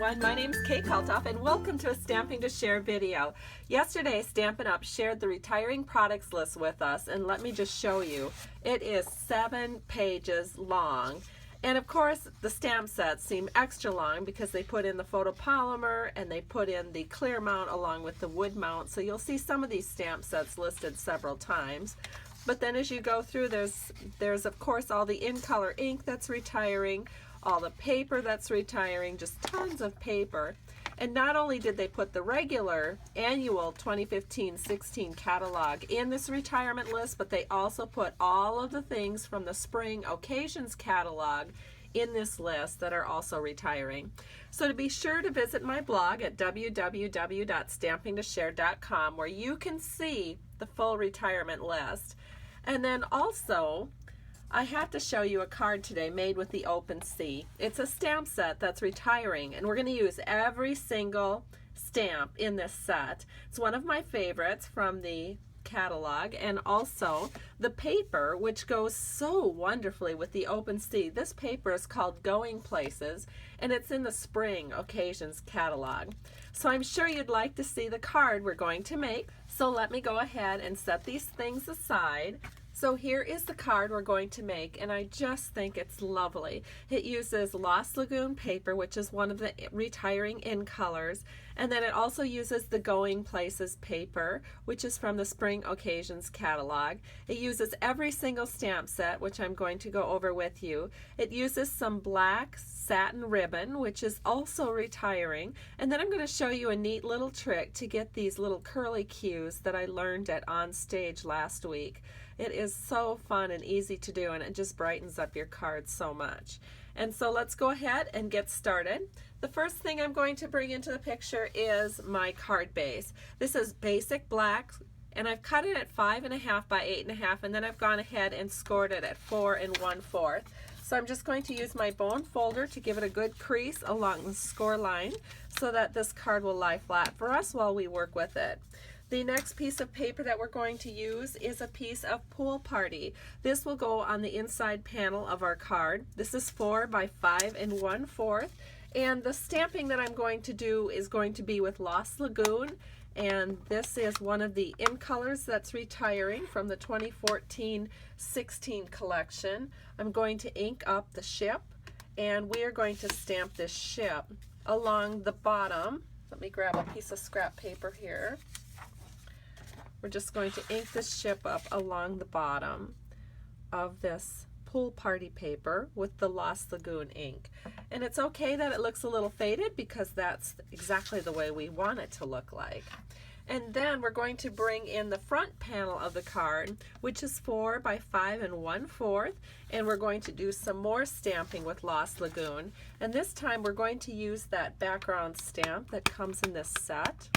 everyone, my name is Kate Kalthoff and welcome to a Stamping to Share video. Yesterday Stampin' Up! Shared the retiring products list with us, and let me just show you. It is 7 pages long. And of course the stamp sets seem extra long because they put in the photopolymer and they put in the clear mount along with the wood mount. So you'll see some of these stamp sets listed several times. But then as you go through, there's of course all the in-color ink that's retiring, all the paper that's retiring, just tons of paper. And not only did they put the regular annual 2015-16 catalog in this retirement list, but they also put all of the things from the spring occasions catalog in this list that are also retiring. So to be sure to visit my blog at www.stampingtoshare.com, where you can see the full retirement list. And then also, I have to show you a card today made with the Open C. It's a stamp set that's retiring, and we're going to use every single stamp in this set. It's one of my favorites from the catalog, and also the paper, which goes so wonderfully with the Open C. This paper is called Going Places, and it's in the Spring Occasions catalog. So I'm sure you'd like to see the card we're going to make. So let me go ahead and set these things aside. So here is the card we're going to make, and I just think it's lovely. It uses Lost Lagoon paper, which is one of the retiring in colors, and then it also uses the Going Places paper, which is from the Spring Occasions catalog. It uses every single stamp set, which I'm going to go over with you. It uses some black satin ribbon, which is also retiring, and then I'm going to show you a neat little trick to get these little curly cues that I learned at On Stage last week. It is so fun and easy to do, and it just brightens up your cards so much. And so let's go ahead and get started. The first thing I'm going to bring into the picture is my card base. This is basic black, and I've cut it at 5.5 by 8.5, and then I've gone ahead and scored it at 4 1/4. So I'm just going to use my bone folder to give it a good crease along the score line so that this card will lie flat for us while we work with it. The next piece of paper that we're going to use is a piece of Pool Party. This will go on the inside panel of our card. This is 4 by 5 1/4, and the stamping that I'm going to do is going to be with Lost Lagoon, and this is one of the in colors that's retiring from the 2014-16 collection. I'm going to ink up the ship, and we are going to stamp this ship along the bottom. Let me grab a piece of scrap paper here. We're just going to ink this ship up along the bottom of this Pool Party paper with the Lost Lagoon ink. And it's okay that it looks a little faded because that's exactly the way we want it to look like. And then we're going to bring in the front panel of the card, which is 4 by 5 1/4, and we're going to do some more stamping with Lost Lagoon. And this time we're going to use that background stamp that comes in this set.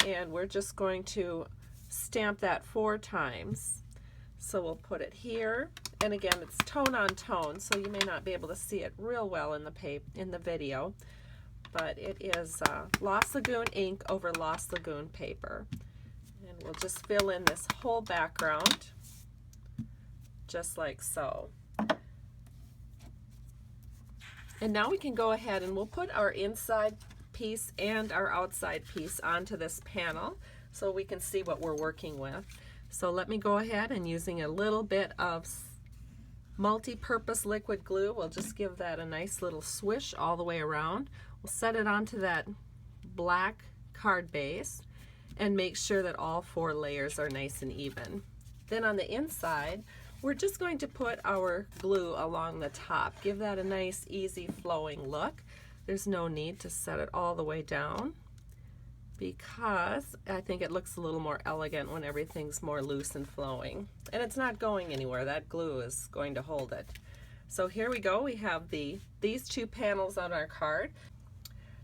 And we're just going to stamp that 4 times. So we'll put it here, and again it's tone on tone, so you may not be able to see it real well in the video, but it is Lost Lagoon ink over Lost Lagoon paper. And we'll just fill in this whole background just like so. And now we can go ahead and we'll put our inside piece and our outside piece onto this panel so we can see what we're working with. So let me go ahead, and using a little bit of multi-purpose liquid glue, we'll just give that a nice little swish all the way around. We'll set it onto that black card base and make sure that all 4 layers are nice and even. Then on the inside, we're just going to put our glue along the top. Give that a nice, easy, flowing look. There's no need to set it all the way down because I think it looks a little more elegant when everything's more loose and flowing. And it's not going anywhere. That glue is going to hold it. So here we go. We have these 2 panels on our card.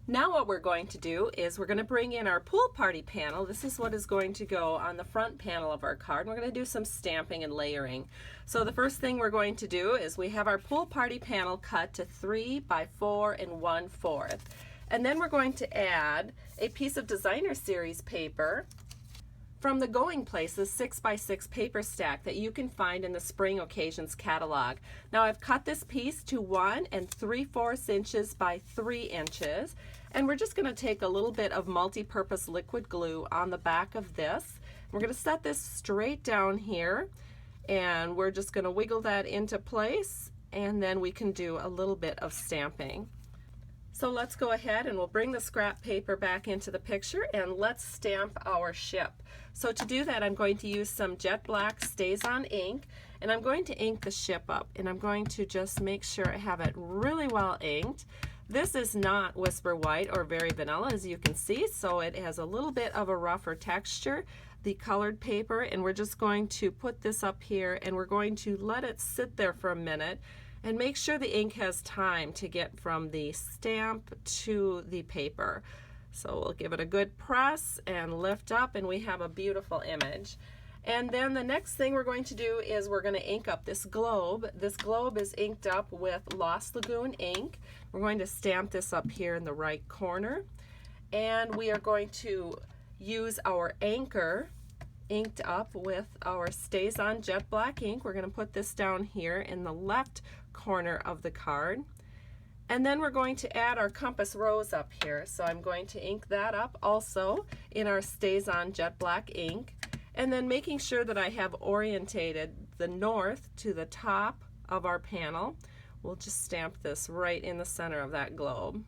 Now what we're going to do is we're going to bring in our Pool Party panel. This is what is going to go on the front panel of our card. We're going to do some stamping and layering. So the first thing we're going to do is we have our Pool Party panel cut to 3 by 4 1/4. And then we're going to add a piece of Designer Series paper from the Going Places 6x6 paper stack that you can find in the Spring Occasions catalog. Now I've cut this piece to 1 3/4 inches by 3 inches, and we're just going to take a little bit of multi-purpose liquid glue on the back of this. We're going to set this straight down here, and we're just going to wiggle that into place, and then we can do a little bit of stamping. So let's go ahead and we'll bring the scrap paper back into the picture and let's stamp our ship. So to do that, I'm going to use some jet black StazOn ink, and I'm going to ink the ship up, and I'm going to just make sure I have it really well inked. This is not Whisper White or Very Vanilla, as you can see, so it has a little bit of a rougher texture, the colored paper, and we're just going to put this up here and we're going to let it sit there for a minute and make sure the ink has time to get from the stamp to the paper. So we'll give it a good press and lift up, and we have a beautiful image. And then the next thing we're going to do is we're going to ink up this globe. This globe is inked up with Lost Lagoon ink. We're going to stamp this up here in the right corner, and we are going to use our anchor inked up with our StazOn jet black ink. We're going to put this down here in the left corner of the card, and then we're going to add our compass rose up here. So I'm going to ink that up also in our StazOn jet black ink, and then making sure that I have orientated the north to the top of our panel. We'll just stamp this right in the center of that globe.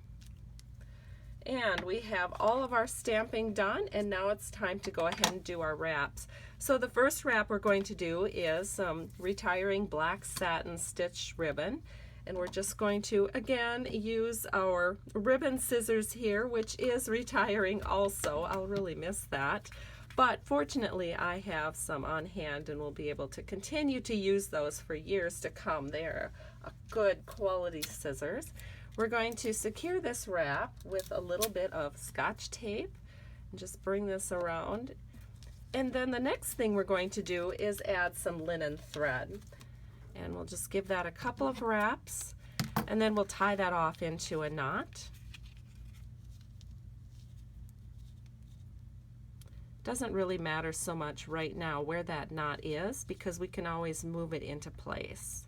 And we have all of our stamping done, and now it's time to go ahead and do our wraps. So the first wrap we're going to do is some retiring black satin stitch ribbon, and we're just going to again use our ribbon scissors here, which is retiring also. I'll really miss that, but fortunately I have some on hand and we'll be able to continue to use those for years to come. They're a good quality scissors. We're going to secure this wrap with a little bit of Scotch tape and just bring this around. And then the next thing we're going to do is add some linen thread. And we'll just give that a couple of wraps, and then we'll tie that off into a knot. Doesn't really matter so much right now where that knot is, because we can always move it into place.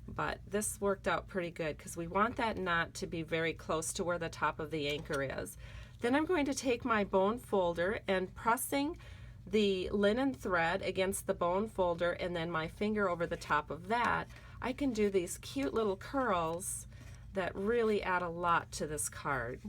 But this worked out pretty good because we want that knot to be very close to where the top of the anchor is. Then I'm going to take my bone folder and pressing the linen thread against the bone folder and then my finger over the top of that, I can do these cute little curls that really add a lot to this card.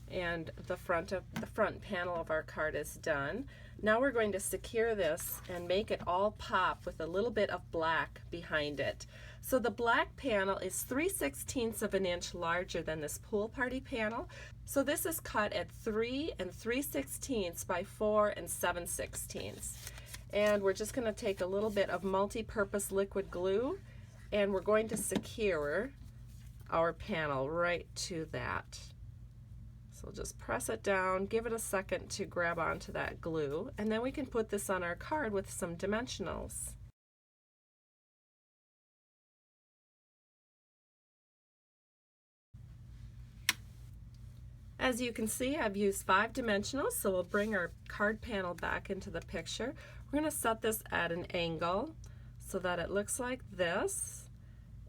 And the front panel of our card is done. Now we're going to secure this and make it all pop with a little bit of black behind it. So the black panel is 3/16 of an inch larger than this pool party panel. So this is cut at 3 3/16 by 4 7/16. And we're just going to take a little bit of multi-purpose liquid glue, and we're going to secure our panel right to that. So just press it down, give it a second to grab onto that glue, and then we can put this on our card with some dimensionals. As you can see, I've used 5 dimensionals, so we'll bring our card panel back into the picture. We're going to set this at an angle so that it looks like this,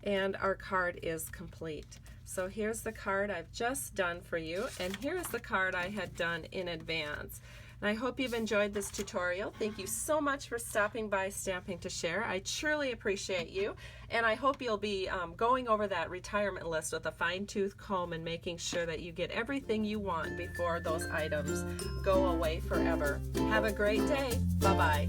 and our card is complete. So here's the card I've just done for you, and here's the card I had done in advance. And I hope you've enjoyed this tutorial. Thank you so much for stopping by Stamping to Share. I truly appreciate you, and I hope you'll be going over that retirement list with a fine-tooth comb and making sure that you get everything you want before those items go away forever. Have a great day. Bye-bye.